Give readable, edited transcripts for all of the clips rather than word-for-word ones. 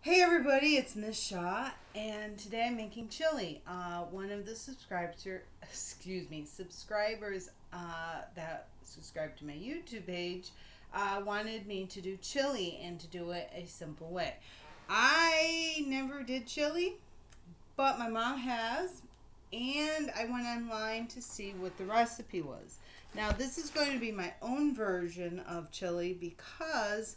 Hey everybody, it's Miss Shaw, and today I'm making chili. One of the subscribers that subscribe to my YouTube page wanted me to do chili and to do it a simple way. I never did chili, but my mom has, and I went online to see what the recipe was. Now this is going to be my own version of chili because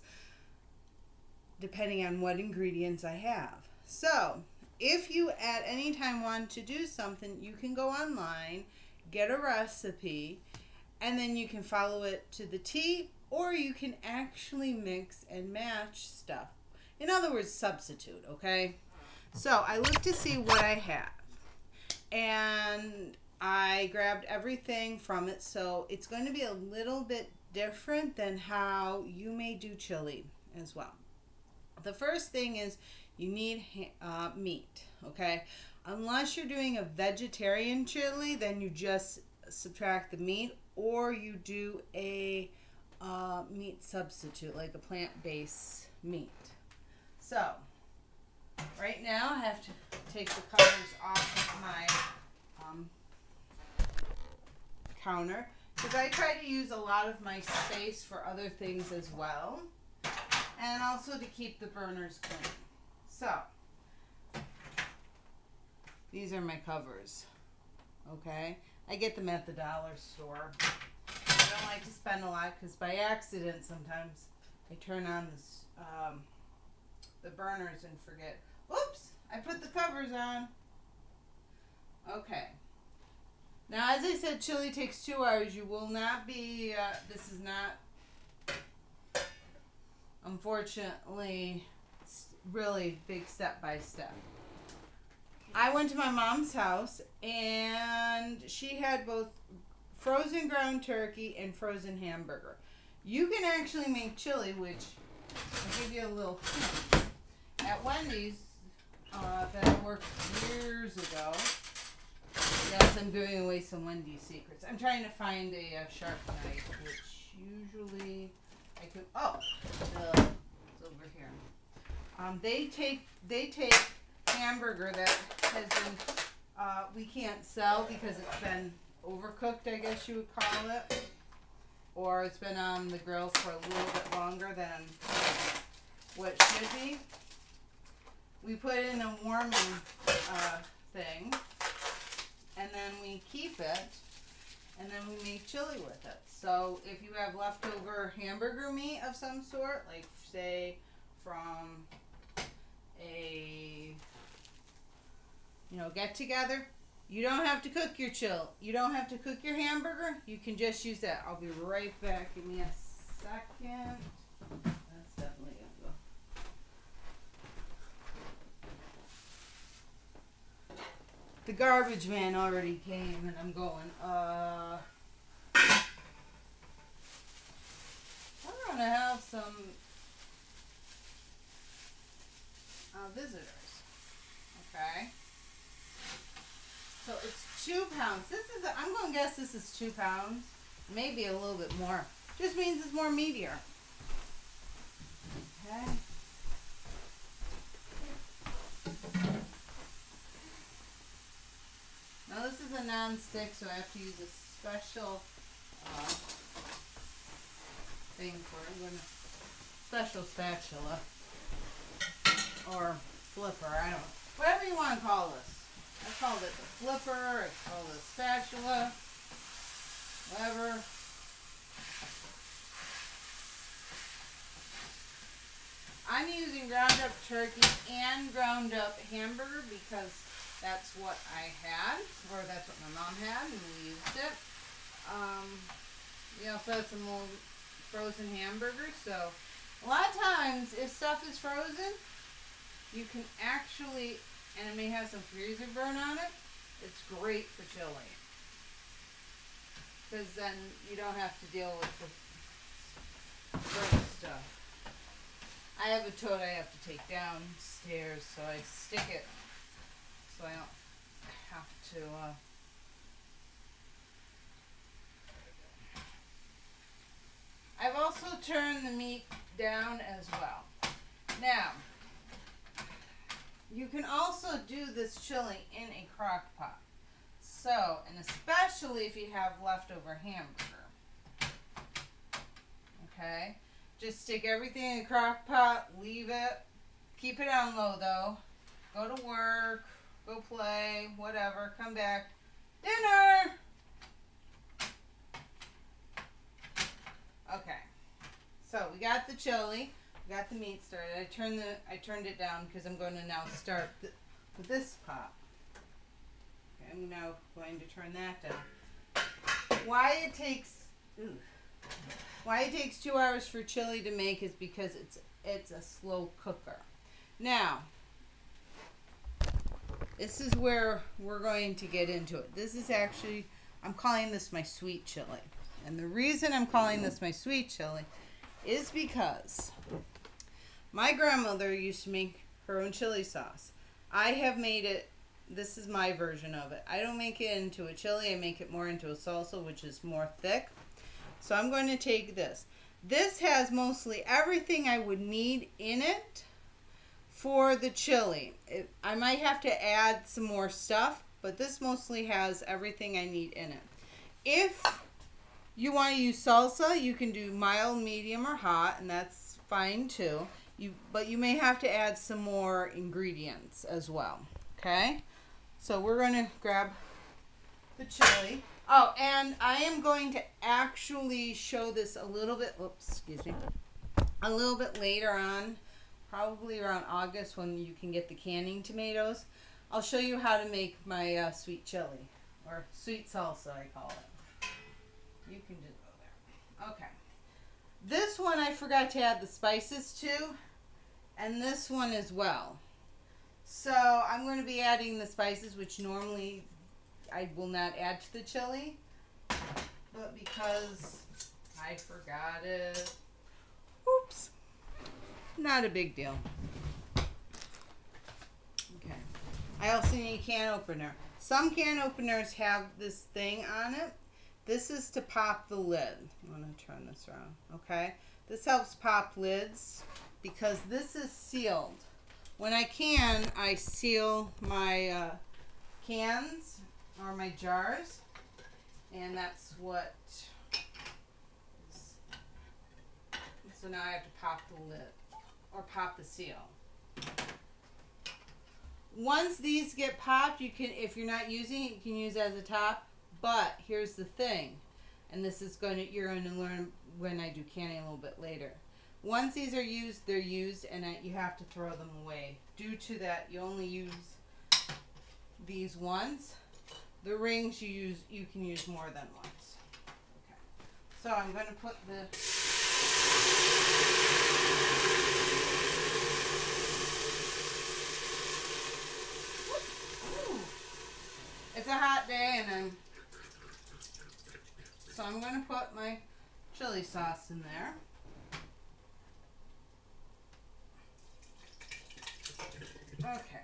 depending on what ingredients I have. So, if you at any time want to do something, you can go online, get a recipe, and then you can follow it to the T, or you can actually mix and match stuff. In other words, substitute, okay? So, I looked to see what I have, and I grabbed everything from it, so it's going to be a little bit different than how you may do chili as well. The first thing is you need meat, okay? Unless you're doing a vegetarian chili, then you just subtract the meat, or you do a meat substitute, like a plant-based meat. So, right now I have to take the covers off of my counter, because I try to use a lot of my space for other things as well. And also to keep the burners clean. So, these are my covers, okay? I get them at the dollar store. I don't like to spend a lot because by accident sometimes I turn on this, the burners and forget. Oops, I put the covers on. Okay. Now, as I said, chili takes 2 hours. You will not be, this is not, unfortunately, really big step by step. I went to my mom's house and she had both frozen ground turkey and frozen hamburger. You can actually make chili, which I'll give you a little hint. At Wendy's, that I worked years ago. Yes, I'm giving away some Wendy's secrets. I'm trying to find a sharp knife, which usually I could. Oh, it's over here. They take hamburger that has been we can't sell because it's been overcooked, I guess you would call it, or it's been on the grill for a little bit longer than what it should be. We put it in a warming thing, and then we keep it. And then we make chili with it. So if you have leftover hamburger meat of some sort, like say from a get together, you don't have to cook your You don't have to cook your hamburger. You can just use that. I'll be right back. Give me a second. That's definitely gonna go. The garbage man already came, and I'm going, I'm gonna have some visitors. Okay. So it's 2 pounds. This is, I'm gonna guess this is 2 pounds, maybe a little bit more. Just means it's more meatier. Okay. Now this is a non-stick, so I have to use a special thing for it. Special spatula or flipper. I don't know. Whatever you want to call this. I called it the flipper. I call it a spatula. Whatever. I'm using ground up turkey and ground up hamburger because that's what I had, or that's what my mom had, and we used it. We also had some old frozen hamburgers, so a lot of times if stuff is frozen, you can actually, and it may have some freezer burn on it, it's great for chili. Because then you don't have to deal with the burnt stuff. I have a tote I have to take downstairs, so I stick it so I don't have to I've also turned the meat down as well. Now, you can also do this chili in a crock pot. So, and especially if you have leftover hamburger. Okay? Just stick everything in a crock pot, leave it. Keep it on low though. Go to work, go play, whatever, come back. Dinner! Okay. So we got the chili, we got the meat started. I turned it down because I'm going to now start with this pot. Okay, I'm now going to turn that down. Why it takes 2 hours for chili to make is because it's a slow cooker. Now, this is where we're going to get into it. This is actually, I'm calling this my sweet chili. And the reason I'm calling this my sweet chili is because my grandmother used to make her own chili sauce. I have made it, this is my version of it. I don't make it into a chili, I make it more into a salsa, which is more thick. So I'm going to take this. This has mostly everything I would need in it for the chili. I might have to add some more stuff, but this mostly has everything I need in it. If you want to use salsa, you can do mild, medium, or hot, and that's fine too. But you may have to add some more ingredients as well. Okay? So we're going to grab the chili. Oh, and I am going to actually show this a little bit, a little bit later on, probably around August when you can get the canning tomatoes. I'll show you how to make my sweet chili, or sweet salsa I call it. You can just go there. Okay. This one I forgot to add the spices to, and this one as well. So I'm going to be adding the spices, which normally I will not add to the chili, but because I forgot it, oops, not a big deal. Okay. I also need a can opener. Some can openers have this thing on it. This is to pop the lid. I'm going to turn this around, okay? This helps pop lids because this is sealed. When I can, I seal my cans or my jars, and that's what is, so now I have to pop the lid or pop the seal. Once these get popped, you can, if you're not using it, you can use it as a top. But here's the thing, and this is you're going to learn when I do canning a little bit later. Once these are used, they're used, and you have to throw them away. Due to that, you only use these once. The rings you can use more than once. Okay. So I'm going to put the it's a hot day, and so I'm going to put my chili sauce in there. Okay.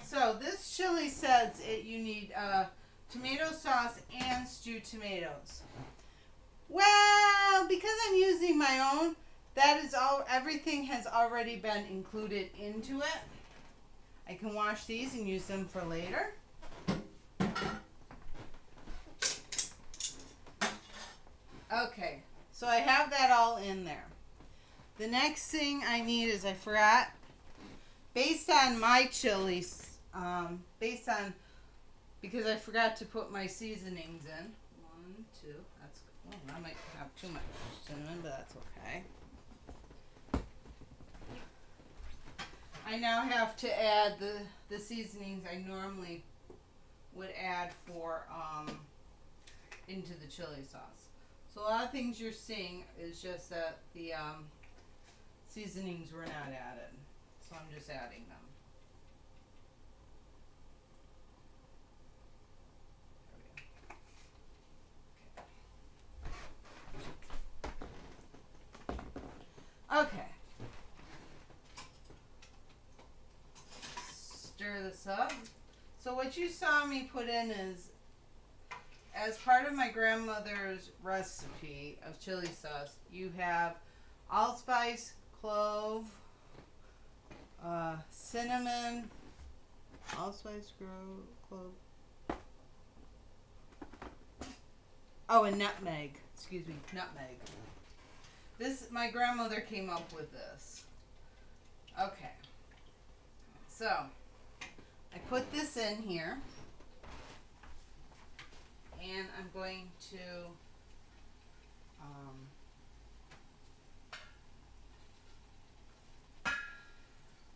So this chili says you need tomato sauce and stewed tomatoes. Well, because I'm using my own, that is all. Everything has already been included into it. I can wash these and use them for later. Okay, so I have that all in there. The next thing I need is, I forgot, based on my chilies, because I forgot to put my seasonings in. 1, 2, that's, oh, I might have too much cinnamon, but that's okay. I now have to add the seasonings I normally would add for, into the chili sauce. So a lot of things you're seeing is just that the seasonings were not added. So I'm just adding them. Okay. Stir this up. So what you saw me put in is, as part of my grandmother's recipe of chili sauce, you have allspice, clove, cinnamon, allspice, clove. Oh, and nutmeg. Excuse me, nutmeg. This, my grandmother came up with this. Okay. So, I put this in here. And I'm going to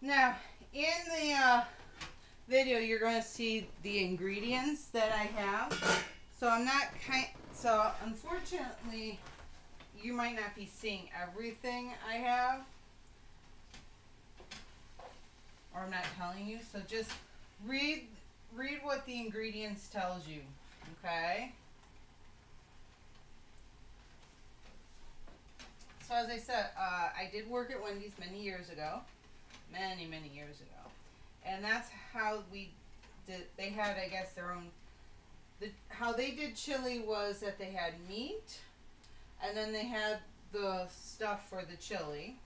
now in the video you're going to see the ingredients that I have. So I'm not so unfortunately you might not be seeing everything I have, or I'm not telling you. So just read what the ingredients tells you. Okay. So as I said, I did work at Wendy's many years ago, many years ago, and that's how we did. They had, I guess, their own. How they did chili was that they had meat, and then they had the stuff for the chili,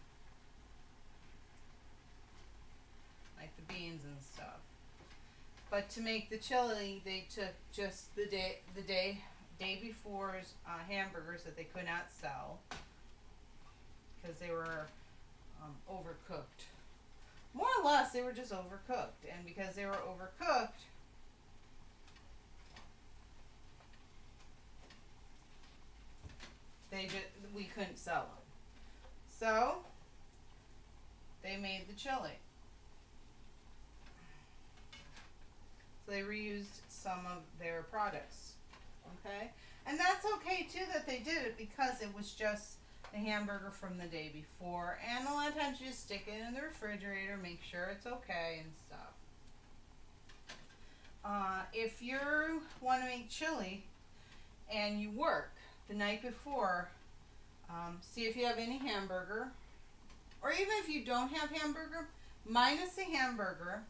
like the beans and stuff. But to make the chili, they took just the day before's hamburgers that they could not sell because they were overcooked. More or less, they were just overcooked, and because they were overcooked, we couldn't sell them. So they made the chili. So they reused some of their products, okay? And that's okay too that they did it, because it was just the hamburger from the day before, and a lot of times you just stick it in the refrigerator, make sure it's okay and stuff. If you want to make chili and you work the night before, see if you have any hamburger, or even if you don't have hamburger, minus the hamburger,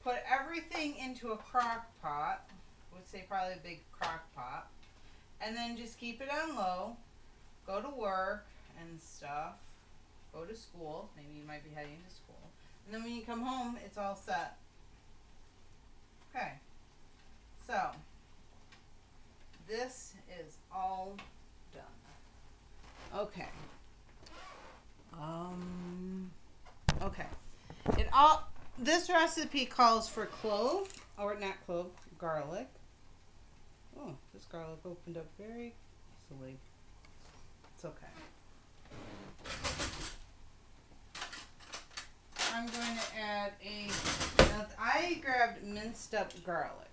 put everything into a crock pot. I would say probably a big crock pot. And then just keep it on low. Go to work and stuff. Go to school. Maybe you might be heading to school. And then when you come home, it's all set. Okay. So, this is all done. Okay. Okay. This recipe calls for clove, or not clove, garlic. Oh, this garlic opened up very easily. It's okay. I'm going to add I grabbed minced up garlic.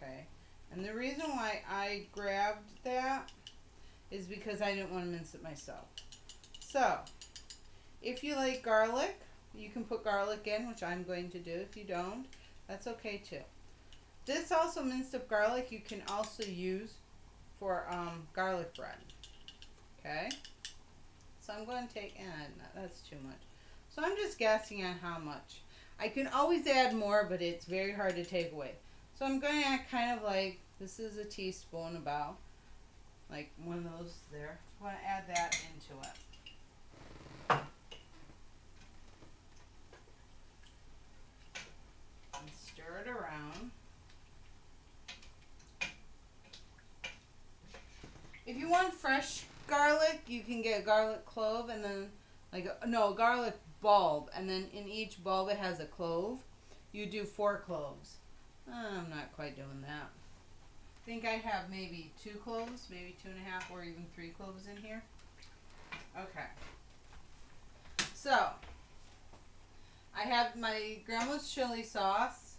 Okay. And the reason why I grabbed that is because I didn't want to mince it myself. So, if you like garlic, you can put garlic in, which I'm going to do. If you don't, that's okay too. This also minced up garlic you can also use for garlic bread. Okay? So I'm going to take, that's too much. So I'm just guessing on how much. I can always add more, but it's very hard to take away. So I'm going to add kind of like, this is a teaspoon about, like one of those there. I want to add that into it. And stir it around. If you want fresh garlic, you can get a garlic clove and then, a garlic bulb, and then in each bulb it has a clove. You do 4 cloves. I'm not quite doing that. I think I have maybe 2 cloves, maybe 2.5, or even 3 cloves in here. Okay. So, I have my grandma's chili sauce.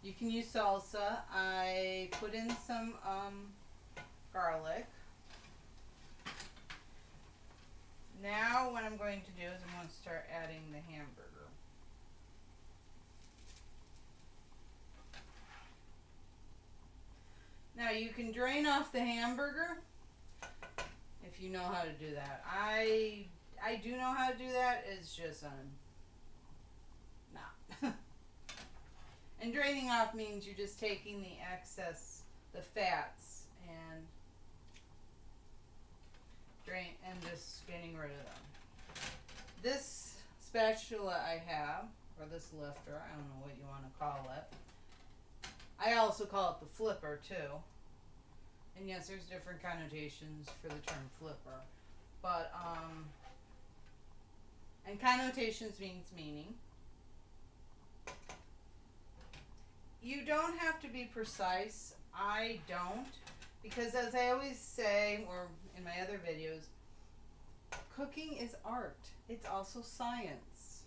You can use salsa. I put in some garlic. Now what I'm going to do is I'm going to start adding the hamburger. Now you can drain off the hamburger if you know how to do that. I do know how to do that. It's just not. And draining off means you're just taking the excess, the fats, and just getting rid of them. This spatula I have, or this lifter. I don't know what you want to call it. I also call it the flipper too. And yes, there's different connotations for the term flipper. But, and connotations means meaning. You don't have to be precise. I don't. Because as I always say, or in my other videos, cooking is art. It's also science.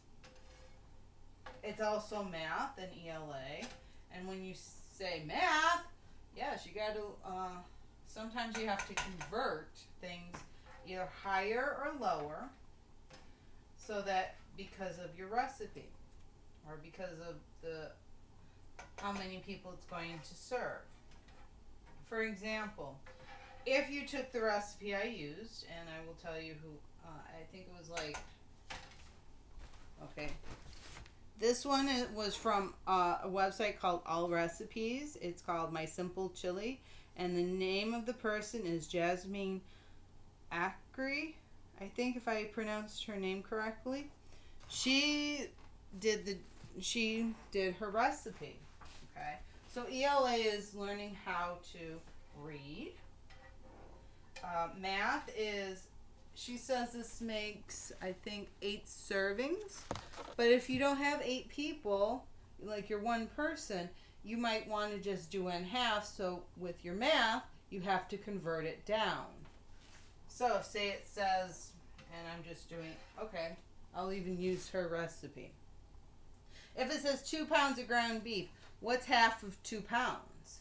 It's also math and ELA. And when you say math, yes, you got to, sometimes you have to convert things either higher or lower so that because of your recipe or because of the how many people it's going to serve. For example, if you took the recipe I used, and I will tell you who, I think it was like, okay, this one was from a website called All Recipes. It's called My Simple Chili, and the name of the person is Jasmine Acri, I think, if I pronounced her name correctly. She did her recipe. Okay, so ELA is learning how to read. Math is, she says this makes, I think, 8 servings. But if you don't have 8 people, like you're one person, you might want to just do in half. So with your math, you have to convert it down. So if, say it says, and I'm just doing, okay, I'll even use her recipe. If it says 2 pounds of ground beef, what's half of 2 pounds?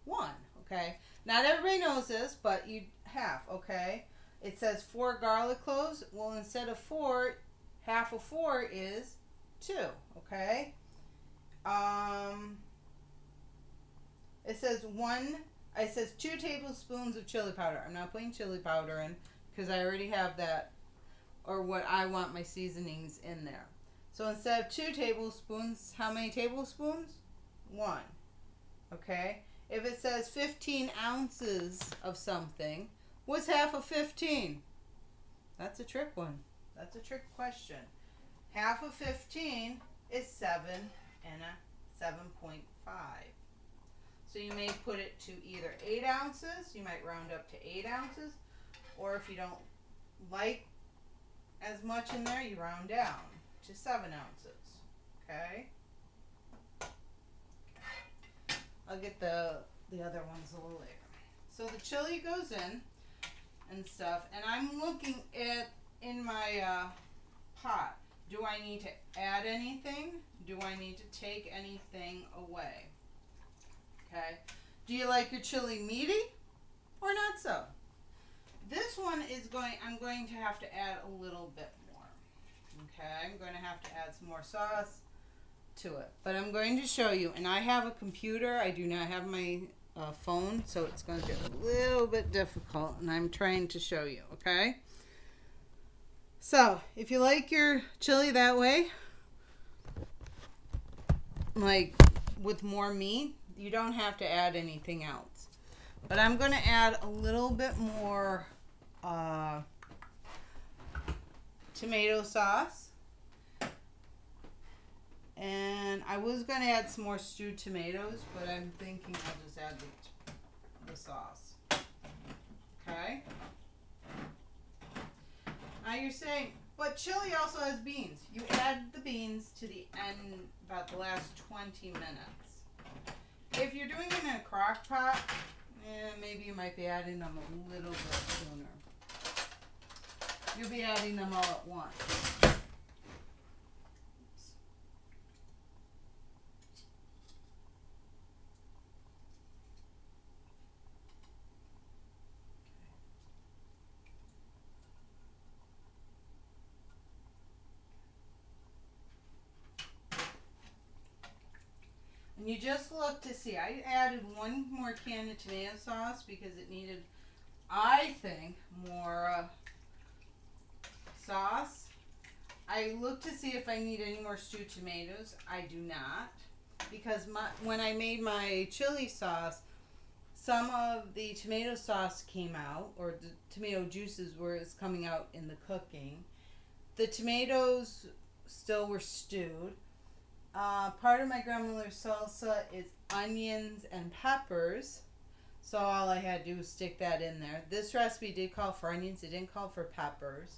1, okay? Not everybody knows this, but you half, okay? It says 4 garlic cloves. Well, instead of 4, half of 4 is 2, okay? It says it says 2 tablespoons of chili powder. I'm not putting chili powder in because I already have that, or what I want my seasonings in there. So instead of 2 tablespoons, how many tablespoons? 1. Okay? If it says 15 ounces of something, what's half of 15? That's a trick one. That's a trick question. Half of 15 is 7 and a 7.5. So you may put it to either 8 ounces, you might round up to 8 ounces, or if you don't like as much in there, you round down to 7 ounces. Okay? I'll get the other ones a little later. So the chili goes in and stuff, and I'm looking at in my pot. Do I need to add anything? Do I need to take anything away? Okay. Do you like your chili meaty or not so? This one is I'm going to have to add a little bit more. Okay, I'm going to have to add some more sauce to it. But I'm going to show you, and I have a computer. I do not have my phone, so it's going to get a little bit difficult, and I'm trying to show you, okay? So, if you like your chili that way, like with more meat, you don't have to add anything else. But I'm going to add a little bit more tomato sauce. And I was going to add some more stewed tomatoes, but I'm thinking I'll just add the sauce. Okay? Now you're saying, but chili also has beans. You add the beans to the end, about the last 20 minutes. If you're doing it in a crock pot, maybe you might be adding them a little bit sooner. You'll be adding them all at once. And you just look to see. I added 1 more can of tomato sauce because it needed, I think, more sauce. I looked to see if I need any more stewed tomatoes. I do not, because when I made my chili sauce, some of the tomato sauce came out, or the tomato juices was coming out in the cooking. The tomatoes still were stewed. Part of my grandmother's salsa is onions and peppers. So all I had to do was stick that in there. This recipe did call for onions. It didn't call for peppers.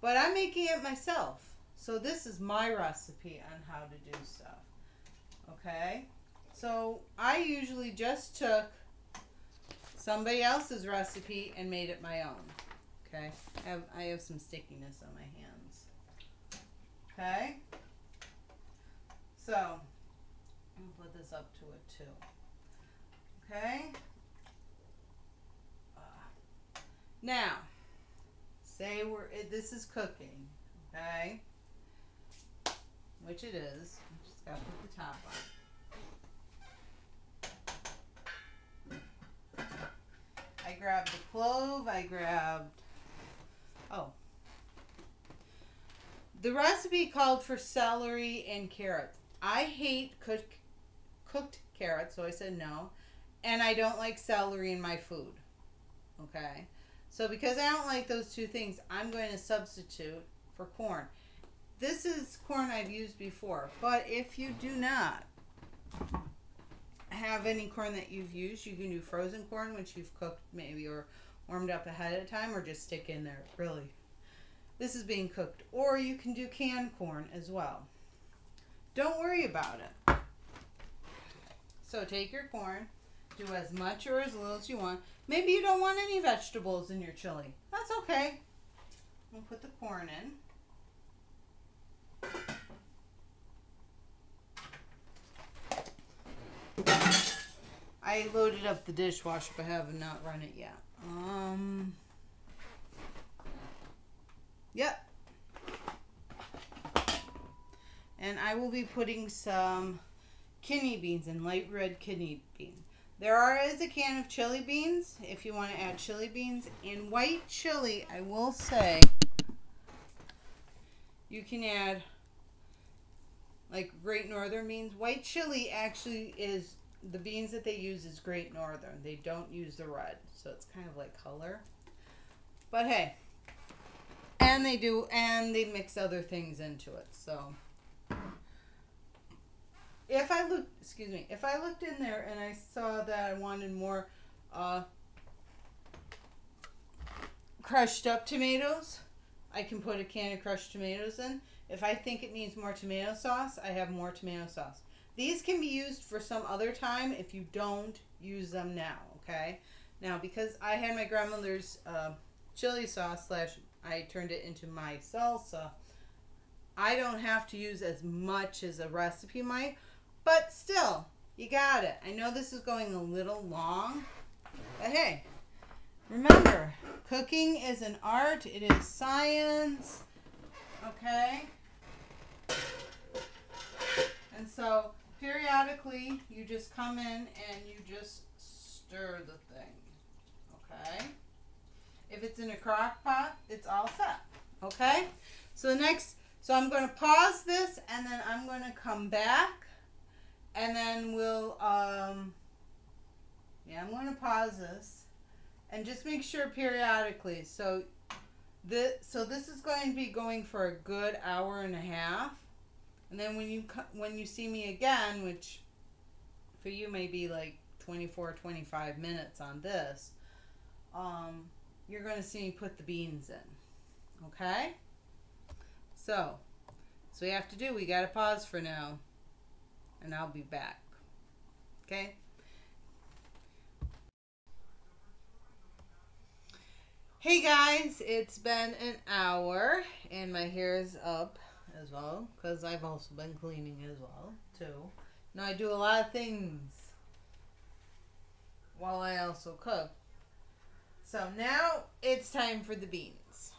But I'm making it myself. So this is my recipe on how to do stuff. Okay? So I usually just took somebody else's recipe and made it my own. Okay? I have some stickiness on my hands. Okay? So, I'm going to put this up to it too. Okay? Now, say this is cooking. Okay? Which it is. I just got to put the top on. I grabbed the clove. The recipe called for celery and carrots. I hate cooked carrots, so I said no. And I don't like celery in my food. Okay? So because I don't like those two things, I'm going to substitute for corn. This is corn I've used before, but if you do not have any corn that you've used, you can do frozen corn, which you've cooked maybe or warmed up ahead of time, or just stick in there. Really, this is being cooked. Or you can do canned corn as well. Don't worry about it. So take your corn, do as much or as little as you want. Maybe you don't want any vegetables in your chili. That's okay. We'll put the corn in. I loaded up the dishwasher, but have not run it yet. Yep. And I will be putting some kidney beans in, light red kidney beans. There is a can of chili beans if you want to add chili beans. And white chili, I will say, you can add like Great Northern beans. White chili actually is, the beans that they use is Great Northern. They don't use the red, so it's kind of like color. But hey, and they mix other things into it. So if I looked in there and I saw that I wanted more crushed up tomatoes, I can put a can of crushed tomatoes in. If I think it needs more tomato sauce, I have more tomato sauce. These can be used for some other time if you don't use them now, okay? Now, because I had my grandmother's chili sauce / I turned it into my salsa, I don't have to use as much as a recipe might, but still, you got it. I know this is going a little long, but hey, remember, cooking is an art. It is science, okay? And so periodically you just come in and you just stir the thing, okay? If it's in a crock pot, it's all set, okay? So I'm going to pause this and then I'm going to come back and then we'll, I'm going to pause this and just make sure periodically. So this is going to be going for a good hour and a half. And then when you see me again, which for you may be like 24, 25 minutes on this, you're going to see me put the beans in. Okay? So we have to do, we got to pause for now. And I'll be back. Okay? Hey guys, it's been an hour and my hair is up as well because I've also been cleaning as well too. Now I do a lot of things while I also cook. So now it's time for the beans.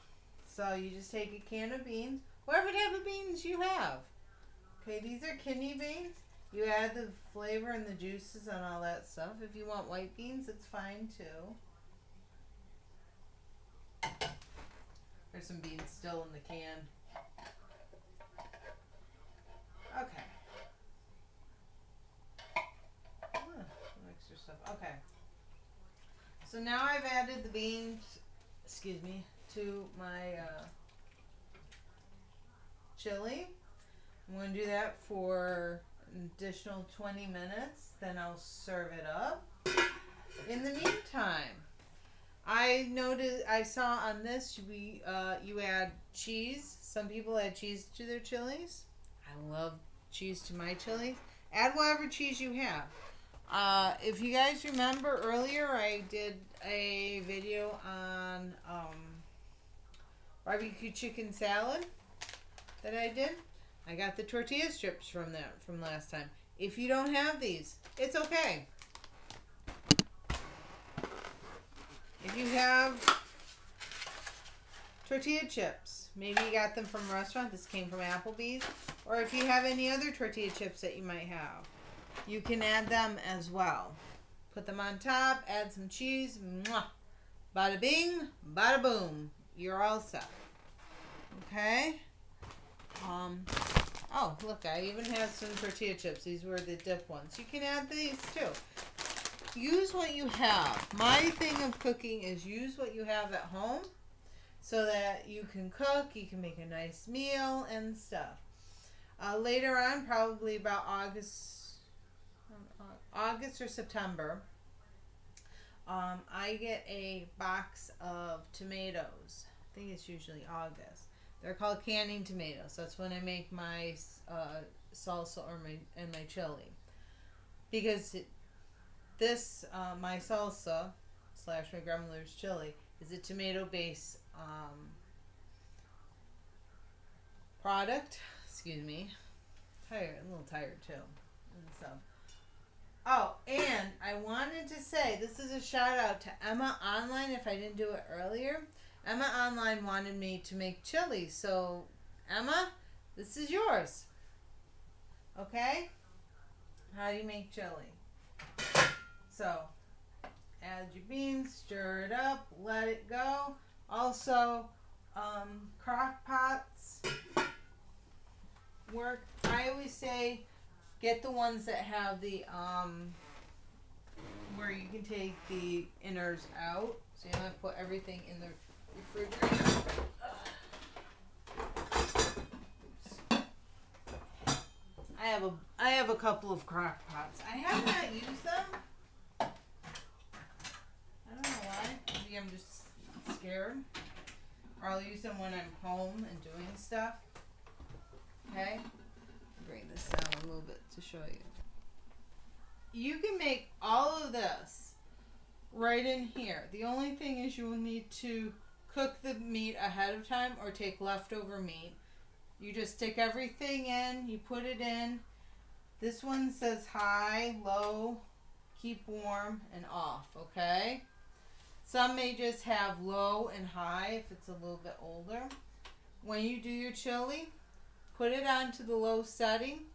So you just take a can of beans, whatever type of beans you have. Okay, these are kidney beans. You add the flavor and the juices and all that stuff. If you want white beans, it's fine too. There's some beans still in the can. Okay. Some extra stuff. Okay. So now I've added the beans, to my chili. I'm going to do that for an additional 20 minutes. Then I'll serve it up. In the meantime, I saw on this, you add cheese. Some people add cheese to their chilies. I love cheese to my chilies. Add whatever cheese you have. If you guys remember earlier, I did a video on barbecue chicken salad that I did. I got the tortilla strips from last time. If you don't have these, it's okay. If you have tortilla chips, maybe you got them from a restaurant, this came from Applebee's, or if you have any other tortilla chips that you might have, you can add them as well. Put them on top, add some cheese, mwah, bada bing, bada boom, you're all set. Okay? Oh, look, I even have some tortilla chips. These were the dip ones. You can add these too. Use what you have. My thing of cooking is use what you have at home so that you can cook, you can make a nice meal and stuff. Later on, probably about August or September, I get a box of tomatoes. I think it's usually August. They're called canning tomatoes. That's when I make my salsa or my chili. Because my salsa / my grandmother's chili is a tomato-based product. Excuse me. Tired, a little tired too. And so, oh, and I wanted to say this is a shout out to Emma Online. If I didn't do it earlier, Emma Online wanted me to make chili. So, Emma, this is yours. Okay? How do you make chili? So, add your beans, stir it up, let it go. Also, crock pots work. I always say get the ones that have the, where you can take the inners out. So you don't have to put everything in the refrigerator. I have a couple of crock pots. I have not used them. I don't know why. Maybe I'm just scared. Or I'll use them when I'm home and doing stuff. Okay? Bring this down a little bit to show you. You can make all of this right in here. The only thing is you will need to cook the meat ahead of time or take leftover meat. You just stick everything in, you put it in. This one says high, low, keep warm, and off, okay? Some may just have low and high if it's a little bit older. When you do your chili, put it onto the low setting,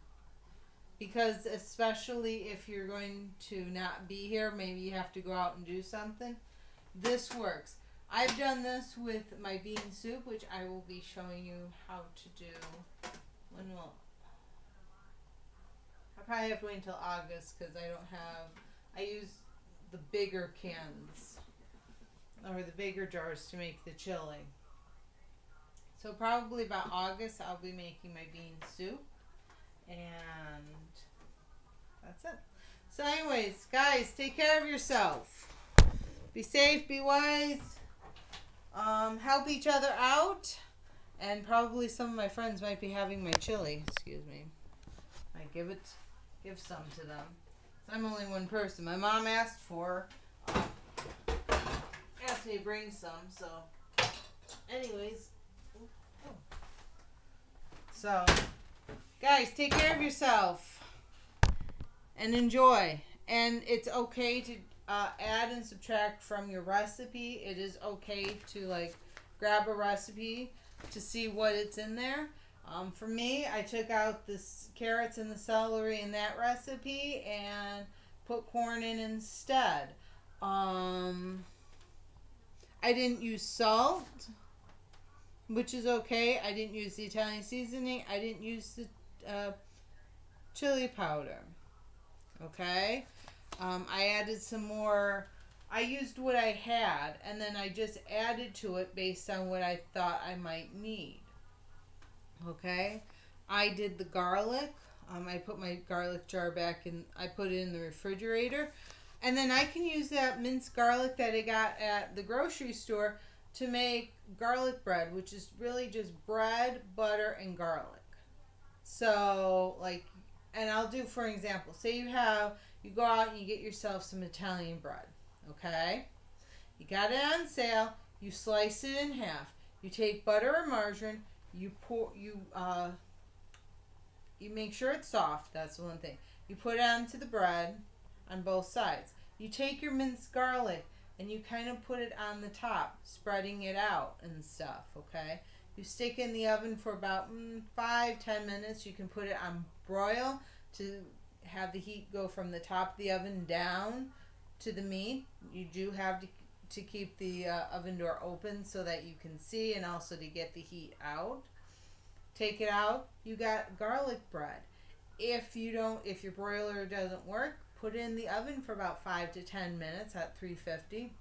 because especially if you're going to not be here, maybe you have to go out and do something, this works. I've done this with my bean soup, which I will be showing you how to do. I probably have to wait until August because I use the bigger cans or the bigger jars to make the chili. So probably about August I'll be making my bean soup, and that's it. So anyways, guys, take care of yourself. Be safe, be wise. Help each other out, and probably some of my friends might be having my chili. Excuse me. I give some to them. I'm only one person. My mom asked me to bring some. So, anyways, so guys, take care of yourself and enjoy. And it's okay to add and subtract from your recipe. It is okay to grab a recipe to see what it's in there. For me, I took out the carrots and the celery in that recipe and put corn in instead. I didn't use salt, which is okay. I didn't use the Italian seasoning. I didn't use the chili powder. Okay? I added some more. I used what I had, and then I just added to it based on what I thought I might need. Okay? I did the garlic. I put my garlic jar back in, I put it in the refrigerator. And then I can use that minced garlic that I got at the grocery store to make garlic bread, which is really just bread, butter, and garlic. So, like, and I'll do, for example, say you go out and you get yourself some Italian bread, okay? You got it on sale, you slice it in half. You take butter or margarine, you make sure it's soft, that's the one thing. You put it onto the bread on both sides. You take your minced garlic and you kind of put it on the top, spreading it out and stuff, okay? You stick in the oven for about 5-10 minutes. You can put it on broil to have the heat go from the top of the oven down to the meat. You do have to keep the oven door open so that you can see and also to get the heat out. Take it out, you got garlic bread. If your broiler doesn't work, put it in the oven for about 5 to 10 minutes at 350.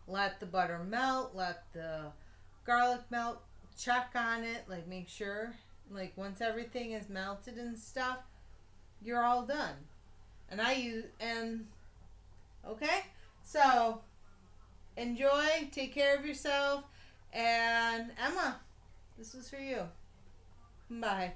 Let the butter melt, let the garlic melt, check on it, like make sure, like once everything is melted and stuff, you're all done. Okay? So, enjoy, take care of yourself, and Emma, this was for you. Bye.